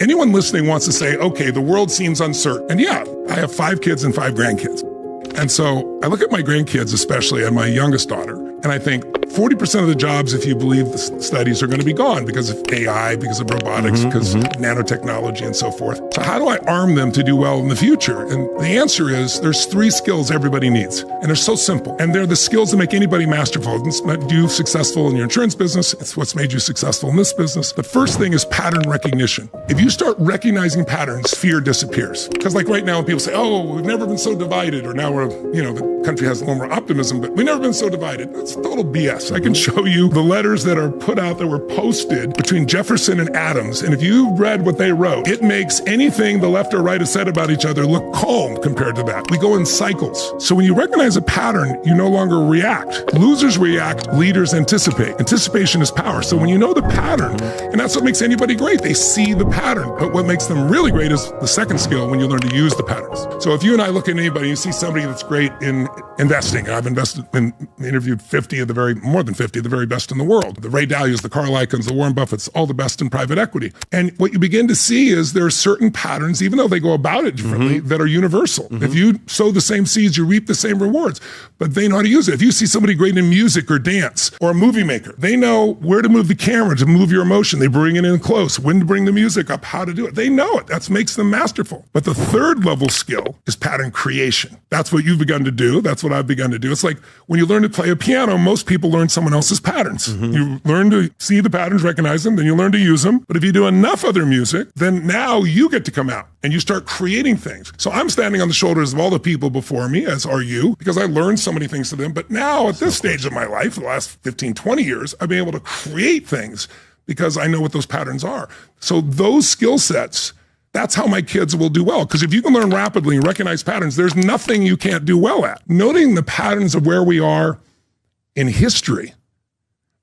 Anyone listening wants to say, okay, the world seems uncertain. And yeah, I have 5 kids and 5 grandkids. And so I look at my grandkids, especially, and my youngest daughter, and I think 40% of the jobs, if you believe the studies, are going to be gone because of AI, because of robotics, because of nanotechnology and so forth. So how do I arm them to do well in the future? And the answer is there's 3 skills everybody needs, and they're so simple. And they're the skills that make anybody masterful. It's made you successful in your insurance business. It's what's made you successful in this business. The first thing is pattern recognition. If you start recognizing patterns, fear disappears. Because like right now when people say, oh, we've never been so divided, or now we're, the country has a little more optimism, but we've never been so divided. That's total BS. I can show you the letters that are put out that were posted between Jefferson and Adams. And if you read what they wrote, it makes anything the left or right has said about each other look calm compared to that. We go in cycles. So when you recognize a pattern, you no longer react. Losers react, leaders anticipate. Anticipation is power. So when you know the pattern, and that's what makes anybody great, they see the pattern. But what makes them really great is the second skill, when you learn to use the patterns. So if you and I look at anybody, you see somebody that's great in investing. I've interviewed 50 of more than 50 of the very best in the world. The Ray Dalias, the Carl Icahns, the Warren Buffetts, all the best in private equity. And what you begin to see is there are certain patterns, even though they go about it differently, that are universal. If you sow the same seeds, you reap the same rewards. But they know how to use it. If you see somebody great in music or dance or a movie maker, they know where to move the camera to move your emotion. They bring it in close, when to bring the music up, how to do it. They know it. That makes them masterful. But the third level skill is pattern creation. That's what you've begun to do. That's what I've begun to do. It's like when you learn to play a piano, most people learn someone else's patterns. You learn to see the patterns, recognize them, then you learn to use them. But if you do enough other music, then now you get to come out and you start creating things. So I'm standing on the shoulders of all the people before me, as are you, because I learned so many things to them. But now at this stage of my life, the last 15, 20 years, I've been able to create things because I know what those patterns are. So those skill sets, that's how my kids will do well. Because if you can learn rapidly and recognize patterns, there's nothing you can't do well at. Noting the patterns of where we are in history,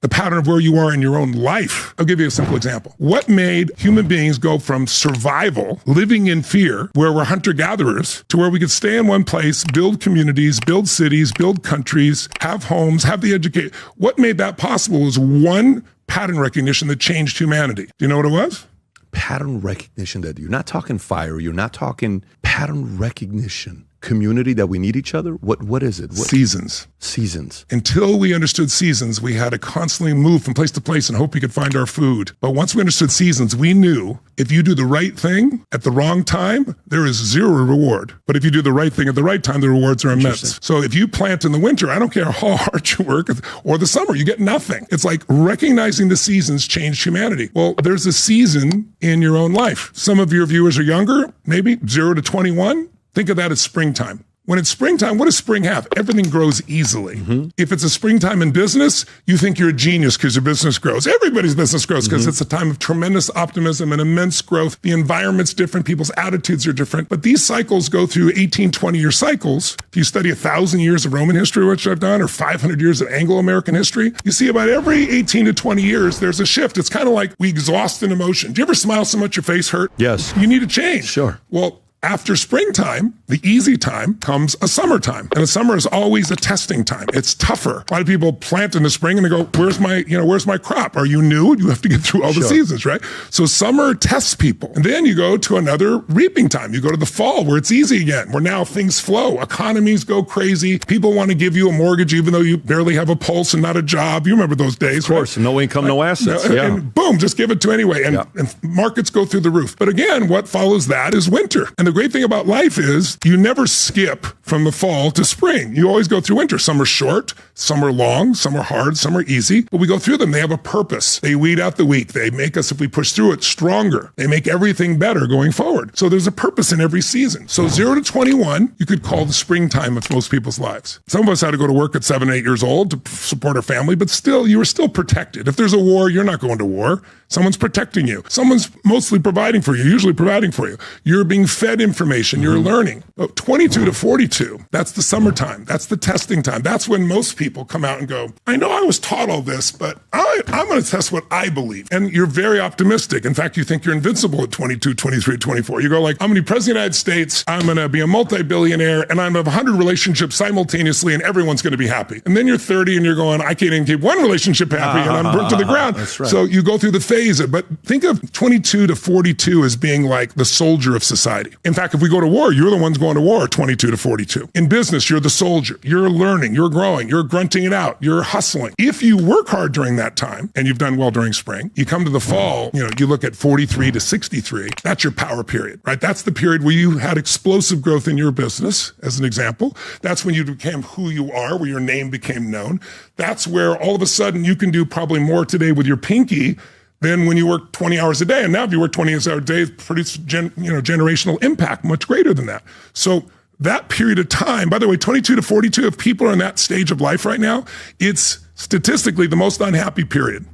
the pattern of where you are in your own life. I'll give you a simple example. What made human beings go from survival, living in fear, where we're hunter-gatherers, to where we could stay in one place, build communities, build cities, build countries, have homes, have the education? What made that possible was one pattern recognition that changed humanity. Do you know what it was? Pattern recognition. That you're not talking fire, you're not talking pattern recognition. Community, that we need each other? What is it? Seasons. Seasons. Until we understood seasons, we had to constantly move from place to place and hope we could find our food. But once we understood seasons, we knew if you do the right thing at the wrong time, there is zero reward. But if you do the right thing at the right time, the rewards are immense. So if you plant in the winter, I don't care how hard you work, or the summer, you get nothing. It's like recognizing the seasons changed humanity. Well, there's a season in your own life. Some of your viewers are younger, maybe 0 to 21. Think of that as springtime. When it's springtime, what does spring have? Everything grows easily. If it's a springtime in business, you think you're a genius because your business grows. Everybody's business grows because it's a time of tremendous optimism and immense growth. The environment's different. People's attitudes are different. But these cycles go through 18, 20-year cycles. If you study 1,000 years of Roman history, which I've done, or 500 years of Anglo-American history, you see about every 18 to 20 years, there's a shift. It's kind of like we exhaust an emotion. Do you ever smile so much your face hurt? Yes. You need a change. Sure. Well, after springtime, the easy time, comes a summertime. And the summer is always a testing time. It's tougher. A lot of people plant in the spring and they go, where's my crop? Are you new? You have to get through all the seasons, right? So summer tests people. And then you go to another reaping time. You go to the fall where it's easy again, where now things flow. Economies go crazy. People want to give you a mortgage even though you barely have a pulse and not a job. You remember those days, Of course, right? No income, no assets. And boom, just give it to anyway. And markets go through the roof. But again, what follows that is winter. And the great thing about life is you never skip from the fall to spring. You always go through winter. Some are short, some are long, some are hard, some are easy, but we go through them. They have a purpose. They weed out the weak. They make us, if we push through it, stronger. They make everything better going forward. So there's a purpose in every season. So 0 to 21, you could call the springtime of most people's lives. Some of us had to go to work at 7, 8 years old to support our family, but still, you were still protected. If there's a war, you're not going to war. Someone's protecting you. Someone's mostly providing for you, usually providing for you. You're being fed get information, you're learning. But 22 to 42, that's the summertime. That's the testing time. That's when most people come out and go, I know I was taught all this, but I'm going to test what I believe. And you're very optimistic. In fact, you think you're invincible at 22, 23, 24. You go like, I'm going to be president of the United States. I'm going to be a multi-billionaire and I'm going to have 100 relationships simultaneously and everyone's going to be happy. And then you're 30 and you're going, I can't even keep one relationship happy and I'm burnt to the ground. That's right. So you go through the phase. But think of 22 to 42 as being like the soldier of society. In fact, if we go to war, you're the ones going to war 22 to 42. In business, you're the soldier. You're learning, you're growing, you're grunting it out, you're hustling. If you work hard during that time, and you've done well during spring, you come to the fall, you look at 43 to 63, that's your power period, right? That's the period where you had explosive growth in your business, as an example. That's when you became who you are, where your name became known. That's where all of a sudden you can do probably more today with your pinky than when you work 20 hours a day. And now if you work 20 hours a day, produce generational impact much greater than that. So that period of time, by the way, 22 to 42, if people are in that stage of life right now, it's statistically the most unhappy period.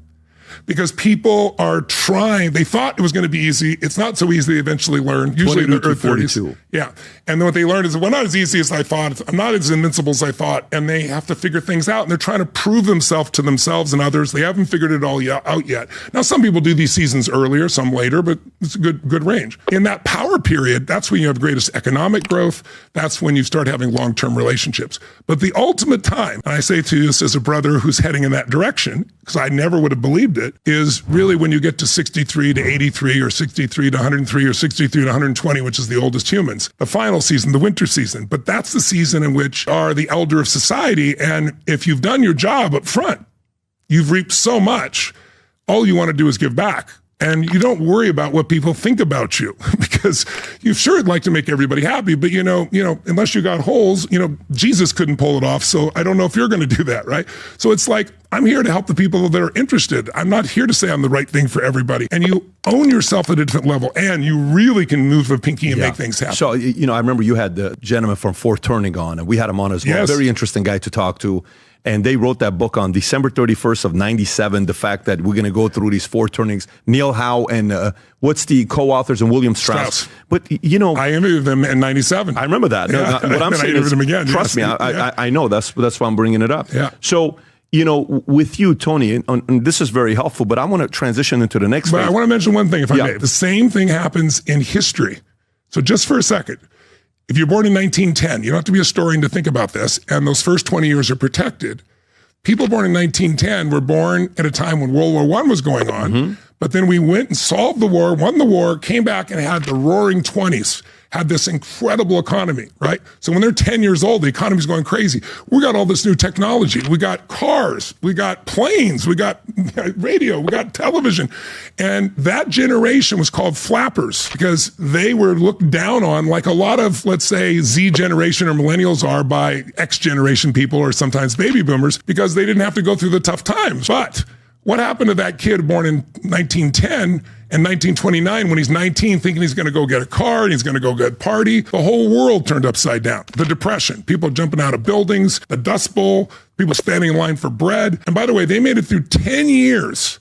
Because people are trying, they thought it was going to be easy. It's not so easy, they eventually learn, usually in their early 30s. Yeah. And then what they learned is, well, not as easy as I thought. I'm not as invincible as I thought. And they have to figure things out. And they're trying to prove themselves to themselves and others. They haven't figured it all out yet. Now, some people do these seasons earlier, some later, but it's a good range. In that power period, that's when you have greatest economic growth. That's when you start having long-term relationships. But the ultimate time, and I say to you this as a brother who's heading in that direction, because I never would have believed it, is really when you get to 63 to 83 or 63 to 103 or 63 to 120, which is the oldest humans. The final season, the winter season. But that's the season in which are the elder of society. And if you've done your job up front, you've reaped so much, all you want to do is give back. And you don't worry about what people think about you because you sure would like to make everybody happy, but unless you got holes, Jesus couldn't pull it off. So I don't know if you're going to do that, right? So it's like, I'm here to help the people that are interested. I'm not here to say I'm the right thing for everybody. And you own yourself at a different level and you really can move a pinky and make things happen. So, I remember you had the gentleman from Fourth Turning on and we had him on as well. Yes. Very interesting guy to talk to. And they wrote that book on December 31st of 97, the fact that we're going to go through these four turnings. Neil Howe and what's the co-authors and William Strauss. But, I interviewed them in 97. I remember that. Yeah. What I'm saying is, them again. trust me, I know. That's why I'm bringing it up. Yeah. So, with you, Tony, and this is very helpful, but I want to transition into the next phase. I want to mention one thing, if I may. The same thing happens in history. So just for a second, if you're born in 1910, you don't have to be a historian to think about this, and those first 20 years are protected. People born in 1910 were born at a time when World War I was going on, but then we went and solved the war, won the war, came back and had the roaring 20s, had this incredible economy, right? So when they're 10 years old, the economy's going crazy. We got all this new technology. We got cars, we got planes, we got radio, we got television. And that generation was called flappers because they were looked down on like a lot of, let's say, Z generation or millennials are by X generation people or sometimes baby boomers because they didn't have to go through the tough times. But what happened to that kid born in 1910 and 1929 when he's 19 thinking he's going to go get a car and he's going to go get a party? The whole world turned upside down. The Depression, people jumping out of buildings, the Dust Bowl, people standing in line for bread. And by the way, they made it through 10 years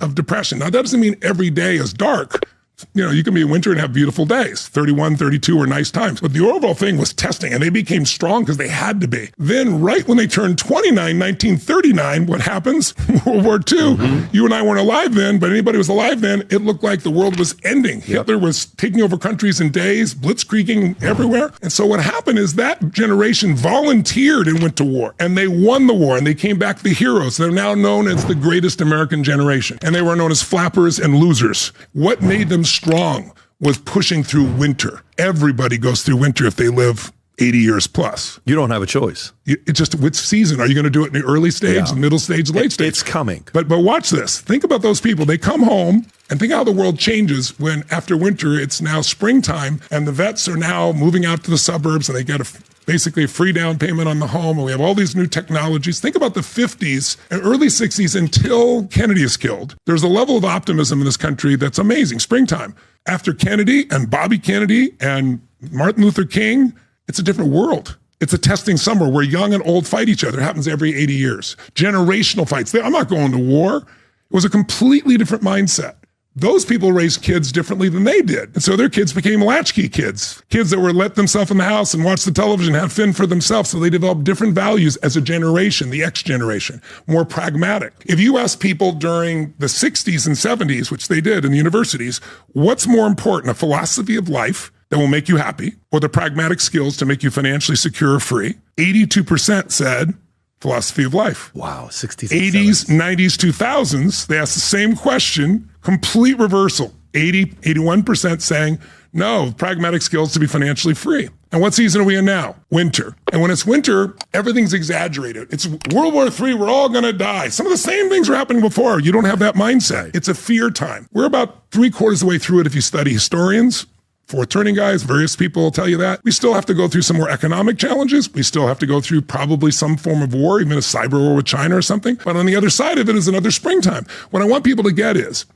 of depression. Now, that doesn't mean every day is dark. You can be in winter and have beautiful days. 31, 32 are nice times. But the overall thing was testing, and they became strong because they had to be. Then right when they turned 29, 1939, what happens? World War II. You and I weren't alive then, but anybody who was alive then, it looked like the world was ending. Hitler was taking over countries in days, blitzkrieging everywhere. And so what happened is that generation volunteered and went to war. And they won the war, and they came back the heroes. They're now known as the greatest American generation. And they were known as flappers and losers. What made them strong was pushing through winter. Everybody goes through winter if they live 80 years plus. You don't have a choice. It's just which season. Are you going to do it in the early stage, middle stage, late stage? It's coming. But watch this. Think about those people. They come home and think how the world changes when after winter, it's now springtime and the vets are now moving out to the suburbs and they get basically a free down payment on the home, and we have all these new technologies. Think about the 50s and early 60s until Kennedy is killed. There's a level of optimism in this country that's amazing. Springtime. After Kennedy and Bobby Kennedy and Martin Luther King, it's a different world. It's a testing summer where young and old fight each other. It happens every 80 years. Generational fights. I'm not going to war. It was a completely different mindset. those people raised kids differently than they did. And so their kids became latchkey kids, kids that were let themselves in the house and watch the television, have fun for themselves. So they developed different values as a generation, the X generation, more pragmatic. If you ask people during the 60s and 70s, which they did in the universities, what's more important, a philosophy of life that will make you happy or the pragmatic skills to make you financially secure or free? 82% said philosophy of life. Wow, 60s, 80s, 90s, 2000s, they asked the same question, complete reversal. 81% saying, no, pragmatic skills to be financially free. And what season are we in now? Winter. And when it's winter, everything's exaggerated. It's World War III, we're all going to die. Some of the same things were happening before. You don't have that mindset. It's a fear time. We're about 3/4 of the way through it if you study historians. Fourth turning guys, various people will tell you that. We still have to go through some more economic challenges. We still have to go through probably some form of war, even a cyber war with China or something. But on the other side of it is another springtime. What I want people to get is,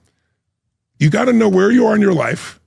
you got to know where you are in your life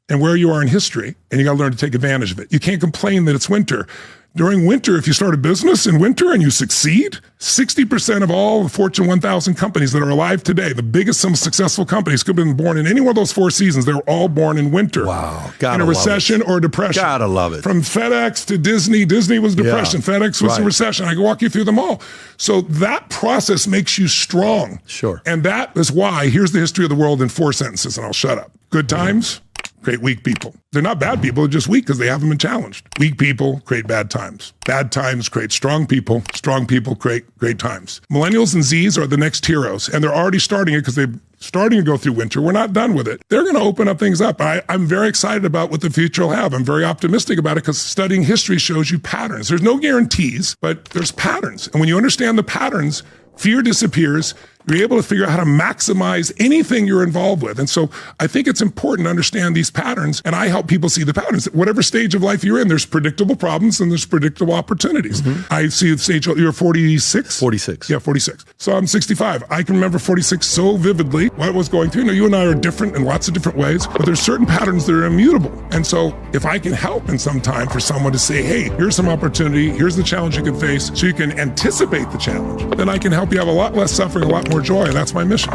and where you are in history, and you got to learn to take advantage of it. You can't complain that it's winter. During winter, if you start a business in winter and you succeed, 60% of all the Fortune 1000 companies that are alive today, the biggest, most successful companies, could have been born in any one of those 4 seasons. They were all born in winter. Wow. In a recession or a depression. Gotta love it. From FedEx to Disney. Disney was depression. Yeah. FedEx was a recession. I can walk you through them all. So that process makes you strong. Sure. And that is why, here's the history of the world in 4 sentences, and I'll shut up. Good times create weak people. They're not bad people, they're just weak because they haven't been challenged. Weak people create bad times. Bad times create strong people. Strong people create great times. Millennials and Zs are the next heroes, and they're already starting it because they're starting to go through winter. We're not done with it. They're going to open up things up. I'm very excited about what the future will have. I'm very optimistic about it because studying history shows you patterns. There's no guarantees, but there's patterns. And when you understand the patterns, fear disappears. You're able to figure out how to maximize anything you're involved with. And so I think it's important to understand these patterns, and I help people see the patterns. Whatever stage of life you're in, there's predictable problems and there's predictable opportunities. I see the stage, you're 46? 46. Yeah, 46. So I'm 65. I can remember 46 so vividly, what was going through. You know, you and I are different in lots of different ways, but there's certain patterns that are immutable. And so if I can help in some time for someone to say, hey, here's some opportunity, here's the challenge you can face, so you can anticipate the challenge, then I can help you have a lot less suffering, a lot more joy. That's my mission.